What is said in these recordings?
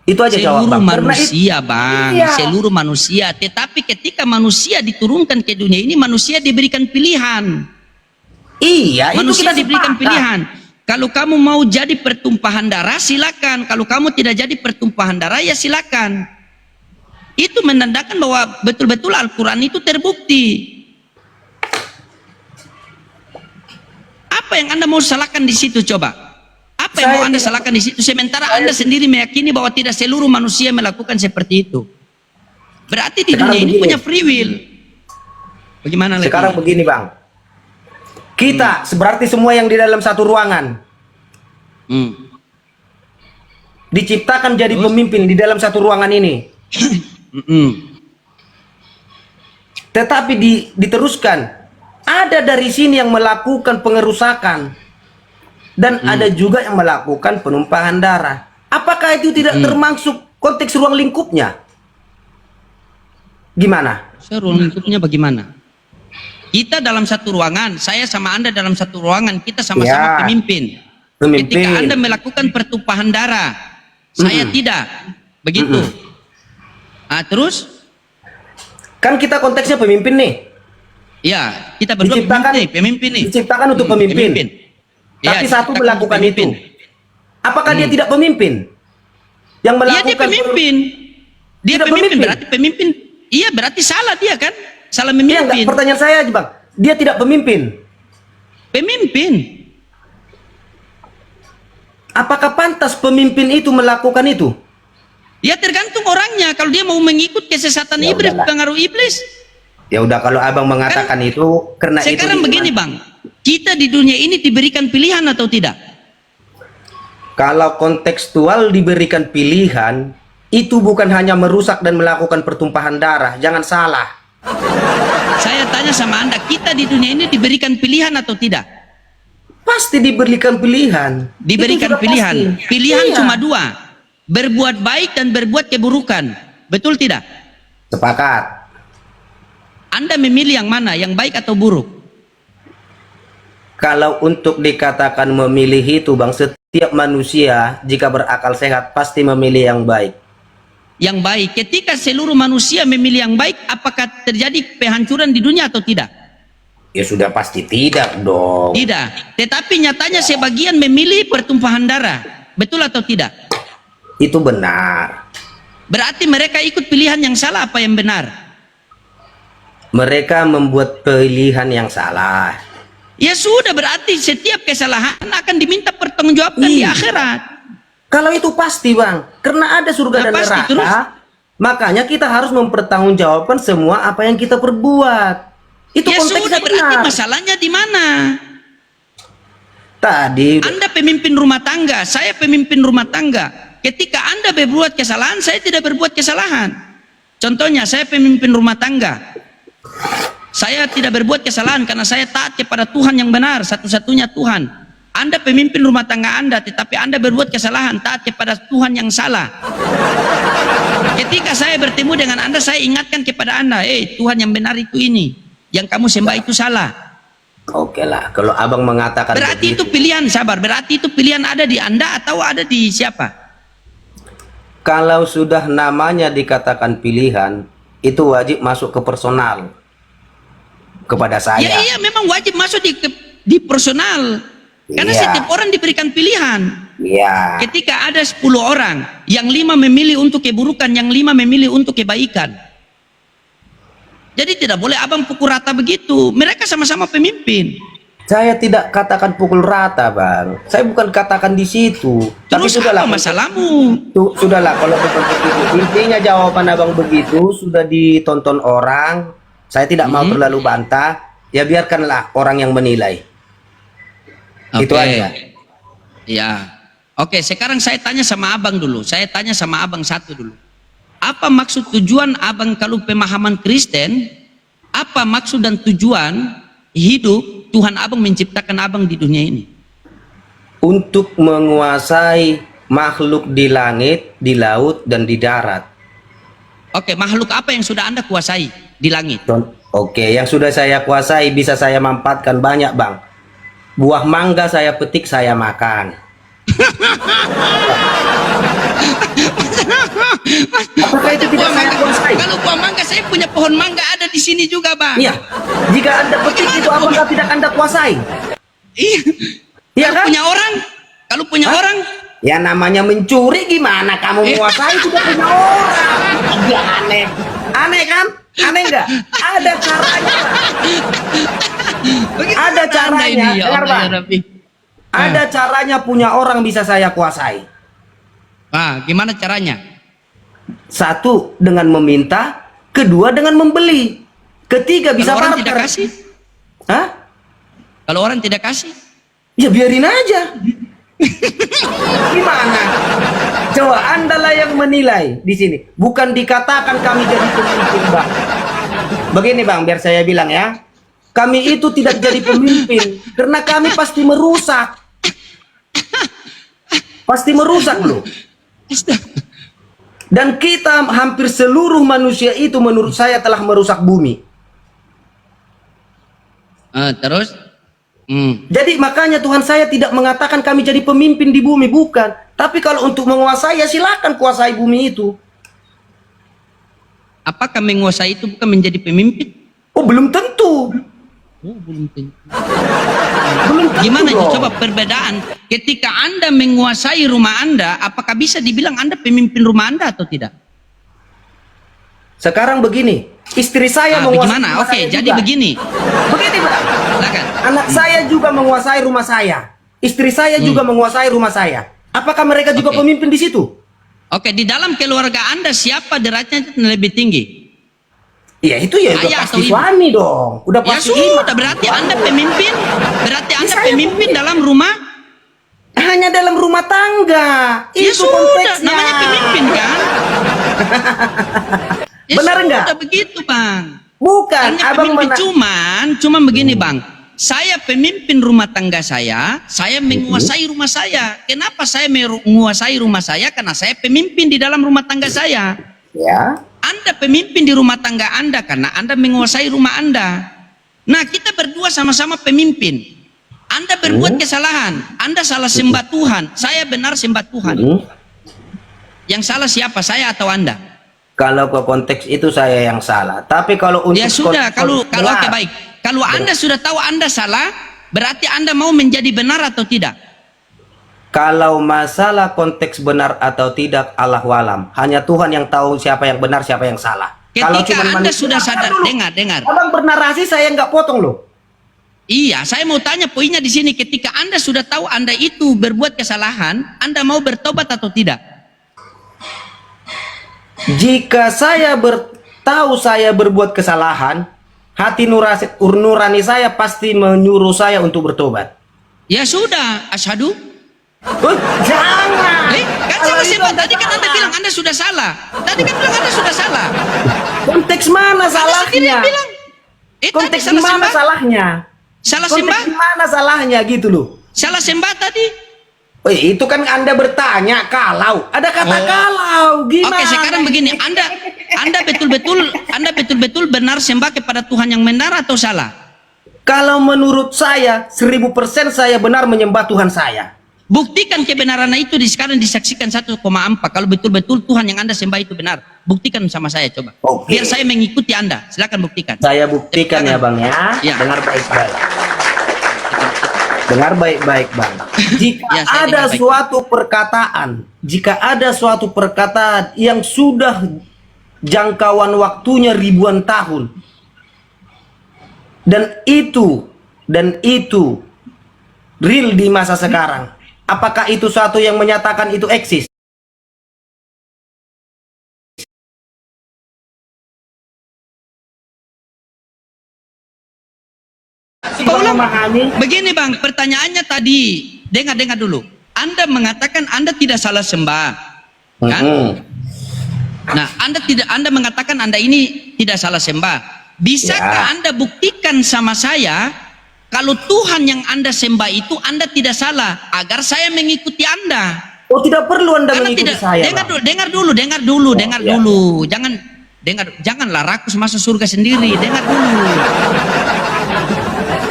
Itu aja jawab Seluruh Bang. manusia, Bang. Iya. Seluruh manusia. Tetapi ketika manusia diturunkan ke dunia ini, manusia diberikan pilihan. Iya, itu Manusia kita diberikan sepakat. pilihan. Kalau kamu mau jadi pertumpahan darah, silakan. Kalau kamu tidak jadi pertumpahan darah, ya silakan. Itu menandakan bahwa betul-betul Al-Quran itu terbukti. Apa yang Anda mau salahkan di situ, coba? Apa yang mau Anda salahkan di situ? Sementara Anda sendiri meyakini bahwa tidak seluruh manusia melakukan seperti itu. Berarti di dunia ini punya free will. Bagaimana lagi? Sekarang begini Bang, kita berarti semua yang di dalam satu ruangan diciptakan jadi pemimpin di dalam satu ruangan ini. Tetapi diteruskan, ada dari sini yang melakukan pengerusakan dan ada juga yang melakukan penumpahan darah. Apakah itu tidak termasuk konteks ruang lingkupnya? Gimana? Ruang lingkupnya bagaimana? Kita dalam satu ruangan, saya sama Anda dalam satu ruangan, kita sama-sama pemimpin. Ketika Anda melakukan pertumpahan darah, saya tidak. Begitu. Ah, terus? Kan kita konteksnya pemimpin nih. Ya, kita berdua pemimpin nih. Diciptakan untuk pemimpin. Tapi satu melakukan itu. Apakah dia tidak pemimpin? Yang melakukan dia pemimpin. Dia pemimpin, berarti pemimpin. Iya, berarti salah dia kan? Salah memimpin. Iya, pertanyaan saya aja Bang. Dia tidak pemimpin. Pemimpin. Apakah pantas pemimpin itu melakukan itu? Ya tergantung orangnya. Kalau dia mau mengikut kesesatan iblis, pengaruh iblis. Ya udah, kalau Abang mengatakan kan, itu karena sekarang itu begini Bang, kita di dunia ini diberikan pilihan atau tidak? Kalau kontekstual diberikan pilihan, itu bukan hanya merusak dan melakukan pertumpahan darah. Jangan salah. Saya tanya sama Anda, kita di dunia ini diberikan pilihan atau tidak? Pasti diberikan pilihan. Diberikan pilihan. Pasti. Pilihan cuma dua, berbuat baik dan berbuat keburukan. Betul tidak? Sepakat. Anda memilih yang mana, yang baik atau buruk? Kalau untuk dikatakan memilih itu Bang, setiap manusia jika berakal sehat pasti memilih yang baik. Yang baik. Ketika seluruh manusia memilih yang baik, apakah terjadi penghancuran di dunia atau tidak? Ya sudah pasti tidak dong. Tidak. Tetapi nyatanya sebagian memilih pertumpahan darah. Betul atau tidak? Itu benar. Berarti mereka ikut pilihan yang salah apa yang benar? Mereka membuat pilihan yang salah. Ya sudah, berarti setiap kesalahan akan diminta pertanggungjawaban di akhirat. Kalau itu pasti Bang, karena ada surga dan neraka. Terus? Makanya kita harus mempertanggungjawabkan semua apa yang kita perbuat. Itu ya konteksnya sudah, berarti benar. masalahnya di mana? Tadi Anda pemimpin rumah tangga, saya pemimpin rumah tangga. Ketika Anda berbuat kesalahan, saya tidak berbuat kesalahan. Contohnya, saya pemimpin rumah tangga. Saya tidak berbuat kesalahan karena saya taat kepada Tuhan yang benar, satu-satunya Tuhan. Anda pemimpin rumah tangga Anda, tetapi Anda berbuat kesalahan, taat kepada Tuhan yang salah. Ketika saya bertemu dengan Anda, saya ingatkan kepada Anda, Tuhan yang benar itu ini, yang kamu sembah itu salah. Oke lah, kalau Abang mengatakan berarti begitu, itu pilihan, sabar, berarti itu pilihan ada di Anda atau ada di siapa? Kalau sudah namanya dikatakan pilihan, itu wajib masuk ke personal. Kepada saya. Ya iya, memang wajib masuk di personal. Karena setiap orang diberikan pilihan. Iya. Ketika ada 10 orang, yang 5 memilih untuk keburukan, yang 5 memilih untuk kebaikan. Jadi tidak boleh Abang pukul rata begitu. Mereka sama-sama pemimpin. Saya tidak katakan pukul rata Bang. Saya bukan katakan di situ. Terus tapi sudahlah, apa masalahmu? Sudahlah kalau begitu. Intinya jawaban Abang begitu sudah ditonton orang. Saya tidak mau terlalu bantah. Ya biarkanlah orang yang menilai. Itu aja. Ya. Oke, sekarang saya tanya sama Abang dulu. Saya tanya sama Abang satu dulu. Apa maksud tujuan Abang kalau pemahaman Kristen? Apa maksud dan tujuan hidup Tuhan Abang menciptakan Abang di dunia ini? Untuk menguasai makhluk di langit, di laut, dan di darat. Oke, makhluk apa yang sudah Anda kuasai di langit? Oke, yang sudah saya kuasai bisa saya manfaatkan banyak Bang. Buah mangga saya petik, saya makan. Apakah itu tidak saya kuasai? Kalau buah mangga, saya punya pohon mangga ada di sini juga, Bang. Iya. Jika Anda petik itu apakah tidak Anda kuasai? Iya. Iya Kalau kan? punya orang, kalau punya Hah? orang, Ya namanya mencuri, gimana kamu menguasai tidak punya orang? Ya, aneh. Aneh kan? Aneh nggak? Ada caranya. bagaimana Ada Anda caranya, ini, ya dengar, Allah, Bang. ya Rabbi? Ada caranya punya orang bisa saya kuasai. Gimana caranya? Satu, dengan meminta. Kedua, dengan membeli. Ketiga, bisa Kalau orang barter. tidak kasih, Hah? kalau orang tidak kasih, Ya biarin aja. Gimana? Coba Anda lah yang menilai di sini. Bukan dikatakan kami jadi pemimpin, Bang. Begini, Bang, biar saya bilang ya. Kami itu tidak jadi pemimpin karena kami pasti merusak. Pasti merusak loh. Dan kita hampir seluruh manusia itu menurut saya telah merusak bumi. terus, Jadi makanya Tuhan saya tidak mengatakan kami jadi pemimpin di bumi, bukan. Tapi kalau untuk menguasai ya silakan kuasai bumi itu. apakah menguasai itu bukan menjadi pemimpin? Oh, belum tentu. Belum tentu. Belum tentu. Gimana dong. coba perbedaan ketika Anda menguasai rumah Anda, apakah bisa dibilang Anda pemimpin rumah Anda atau tidak? Sekarang begini, istri saya menguasai Bagaimana? rumah Oke, saya jadi juga. begini. Begini, Bang. Silakan. Anak saya juga menguasai rumah saya. Istri saya juga menguasai rumah saya. Apakah mereka juga Oke. pemimpin di situ? Oke, di dalam keluarga Anda siapa derajatnya lebih tinggi? Ya itu ya udah Ayah pasti atau ibu? suami dong. Udah Ya pasti imam. sudah, berarti Anda pemimpin. Berarti Anda saya pemimpin dalam rumah. Hanya dalam rumah tangga. Ya Itu sudah, konteksnya. namanya pemimpin kan? Ya Benar sudah, enggak? begitu, Bang. Bukan, Hanya abang pemimpin, cuman begini, Bang. Saya pemimpin rumah tangga saya menguasai rumah saya. Kenapa saya menguasai rumah saya? Karena saya pemimpin di dalam rumah tangga saya. Ya. Anda pemimpin di rumah tangga Anda karena Anda menguasai rumah Anda. Nah, kita berdua sama-sama pemimpin. Anda berbuat kesalahan, Anda salah sembah Tuhan, saya benar sembah Tuhan. Yang salah siapa, saya atau Anda? Kalau ke konteks itu saya yang salah. Tapi kalau untuk Ya sudah, kalau benar, oke baik. Kalau Anda sudah tahu Anda salah, berarti Anda mau menjadi benar atau tidak? kalau masalah konteks benar atau tidak, Allahu alam. Hanya Tuhan yang tahu siapa yang benar, siapa yang salah. Kalau Ketika cuman Anda manusia- sudah sadar, Dulu. dengar. Abang bernarasi, saya nggak potong loh. Iya, saya mau tanya poinnya di sini. Ketika Anda sudah tahu Anda itu berbuat kesalahan, Anda mau bertobat atau tidak? Jika saya tahu saya berbuat kesalahan, hati nurani saya pasti menyuruh saya untuk bertobat. Ya sudah, asyhadu. Jangan. Kan Kalau sama itu sembah Anda tadi kan Anda salah. bilang Anda sudah salah. Tadi kan bilang Anda sudah salah. Konteks mana Anda sendiri salahnya? bilang. Tadi Konteks salah di mana sembah. salahnya? Salah Konteks sembah. di mana salahnya gitu loh. Salah sembah tadi. Itu kan Anda bertanya kalau ada kata kalau gimana? Oke, sekarang begini, Anda betul-betul benar sembah kepada Tuhan yang benar atau salah? Kalau menurut saya 1000% saya benar menyembah Tuhan saya. Buktikan kebenaran itu sekarang disaksikan 1,4. Kalau betul-betul Tuhan yang Anda sembah itu benar, buktikan sama saya coba. Oke. Biar saya mengikuti Anda. Silakan buktikan. Saya buktikan ya Bang ya. Ya. Dengar baik-baik. Dengar baik-baik Bang. Jika Ya, saya ada dengar baik-baik. jika ada suatu perkataan yang sudah jangkauan waktunya ribuan tahun dan itu real di masa sekarang, apakah itu suatu yang menyatakan itu eksis? Kau ulang. Memahami? Begini Bang, pertanyaannya tadi, dengar dulu. Anda mengatakan Anda tidak salah sembah, kan? Nah, Anda mengatakan Anda ini tidak salah sembah. Bisakah Ya. Anda buktikan sama saya kalau Tuhan yang Anda sembah itu Anda tidak salah agar saya mengikuti Anda? Oh, tidak perlu Anda Karena mengikuti tidak, saya. dengar Bang. dulu. Ya. Janganlah rakus masuk surga sendiri. Dengar dulu.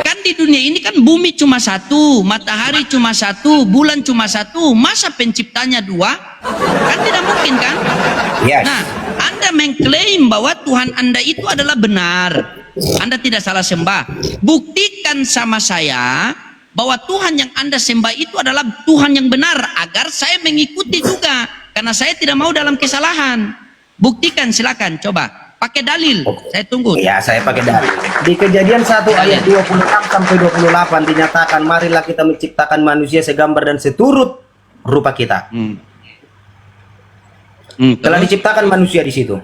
Kan di dunia ini kan bumi cuma satu, matahari cuma satu, bulan cuma satu. Masa penciptanya dua? Kan tidak mungkin kan? Yes. Nah, Anda mengklaim bahwa Tuhan Anda itu adalah benar. Anda tidak salah sembah. Buktikan sama saya bahwa Tuhan yang Anda sembah itu adalah Tuhan yang benar, agar saya mengikuti juga, karena saya tidak mau dalam kesalahan. Buktikan, silakan, coba pakai dalil. Saya tunggu. Ya, saya pakai dalil. Di Kejadian 1 ayat 26 sampai 28 dinyatakan, marilah kita menciptakan manusia segambar dan seturut rupa kita. Telah diciptakan manusia di situ.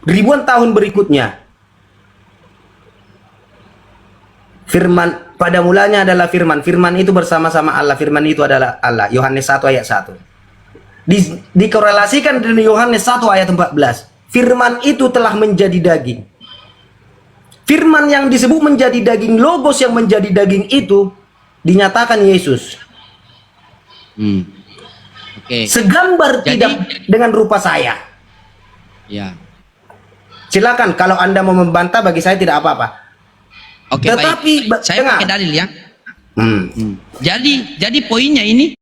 Ribuan tahun berikutnya, firman, pada mulanya adalah firman. Firman itu bersama-sama Allah. Firman itu adalah Allah. Yohanes 1 ayat 1. Dikorelasikan dengan Yohanes 1 ayat 14. Firman itu telah menjadi daging. Firman yang disebut menjadi daging, logos yang menjadi daging itu dinyatakan Yesus. Oke. Segambar Jadi, tidak dengan rupa saya. Ya. Silakan, kalau Anda mau membantah, bagi saya tidak apa-apa. Oke, Tetapi, baik. Saya dengar. pakai dalil ya. Jadi poinnya ini,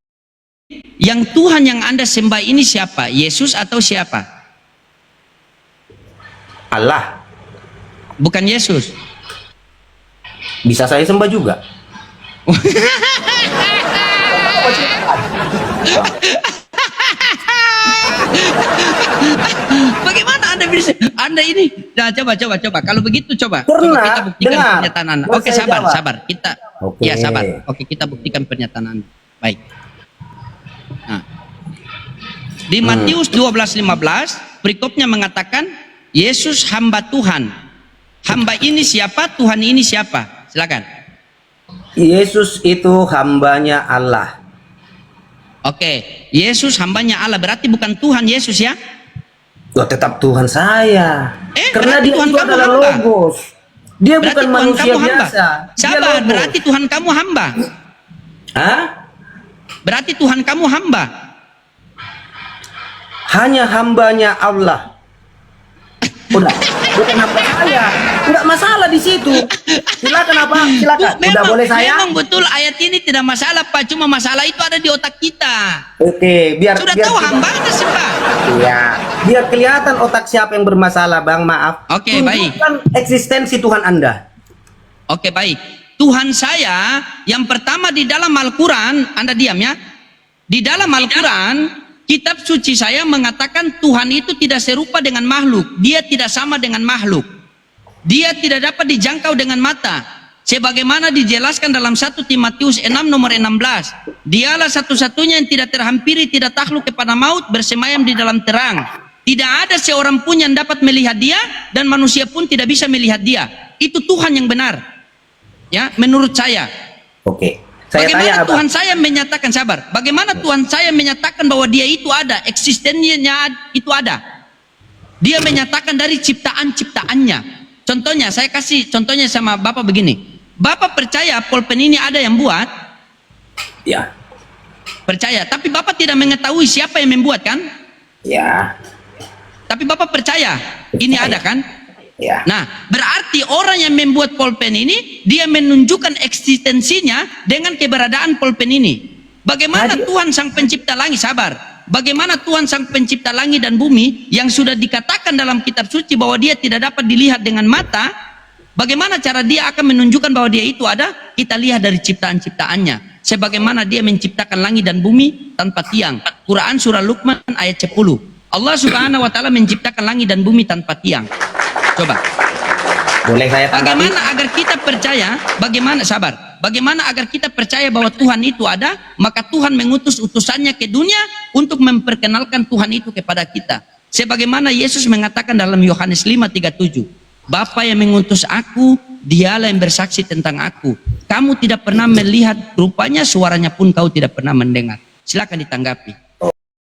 yang Tuhan yang Anda sembah ini siapa? Yesus atau siapa? Allah. Bukan Yesus. Bisa saya sembah juga. Bagaimana Anda bisa? Anda ini, nah coba. Kalau begitu coba. Karena, Coba kita buktikan dengar, pernyataan Anda. mau Oke, saya jawab. sabar. Kita, Oke. ya sabar. Oke, kita buktikan pernyataan Anda. Baik. Nah, di Matius 12:15, berikutnya mengatakan, Yesus hamba Tuhan. Hamba ini siapa? Tuhan ini siapa? Silakan. Yesus itu hambanya Allah. Oke, Yesus hambanya Allah, berarti bukan Tuhan Yesus ya? Oh, tetap Tuhan saya. Karena berarti dia Tuhan itu kamu adalah hamba. logos. Dia Berarti bukan Tuhan manusia kamu hamba. biasa. Dia Sabar, logos. berarti Tuhan kamu hamba. Hah? Berarti Tuhan kamu hamba. Hanya hambanya Allah. Udah, bukan hamba saya. Enggak masalah di situ. Silakan apa? Silakan. Udah boleh saya? Memang betul ayat ini tidak masalah Pak, cuma masalah itu ada di otak kita. Oke, biar Sudah biar tahu kita- hambanya sembah. Iya, biar kelihatan otak siapa yang bermasalah, Bang. Maaf. Oke, baik. Tunjukkan eksistensi Tuhan Anda. Oke, baik. Tuhan saya yang pertama di dalam Al-Quran, Anda diam ya. Di dalam Al-Quran, kitab suci saya mengatakan Tuhan itu tidak serupa dengan makhluk. Dia tidak sama dengan makhluk. Dia tidak dapat dijangkau dengan mata. Sebagaimana dijelaskan dalam 1 Timotius 6 nomor 16. Dialah satu-satunya yang tidak terhampiri, tidak takluk kepada maut, bersemayam di dalam terang. Tidak ada seorang pun yang dapat melihat dia, dan manusia pun tidak bisa melihat dia. Itu Tuhan yang benar. Ya, menurut saya. Oke. Saya Bagaimana tanya apa? Tuhan saya menyatakan, sabar, bagaimana Tuhan saya menyatakan bahwa dia itu ada, eksistensinya itu ada. Dia menyatakan dari ciptaan-ciptaannya. Contohnya, saya kasih contohnya sama Bapak begini. Bapak percaya pulpen ini ada yang buat? Ya. Percaya, tapi Bapak tidak mengetahui siapa yang membuat kan? Ya. Tapi Bapak percaya, ini Percaya. ada kan? Ya. Nah, berarti orang yang membuat pulpen ini, dia menunjukkan eksistensinya dengan keberadaan pulpen ini. Bagaimana Tadi- Tuhan sang pencipta langit, sabar. Bagaimana Tuhan sang pencipta langit dan bumi yang sudah dikatakan dalam kitab suci bahwa dia tidak dapat dilihat dengan mata, bagaimana cara dia akan menunjukkan bahwa dia itu ada? Kita lihat dari ciptaan-ciptaannya. Sebagaimana dia menciptakan langit dan bumi tanpa tiang. Quran surah Luqman ayat 10. Allah subhanahu wa ta'ala menciptakan langit dan bumi tanpa tiang. Coba. Boleh saya tanggapi? Bagaimana agar kita percaya, bagaimana sabar, bagaimana agar kita percaya bahwa Tuhan itu ada, maka Tuhan mengutus utusannya ke dunia untuk memperkenalkan Tuhan itu kepada kita. Sebagaimana Yesus mengatakan dalam Yohanes 5:37, Bapa yang mengutus aku, dialah yang bersaksi tentang aku. Kamu tidak pernah melihat rupanya, suaranya pun kau tidak pernah mendengar. Silakan ditanggapi.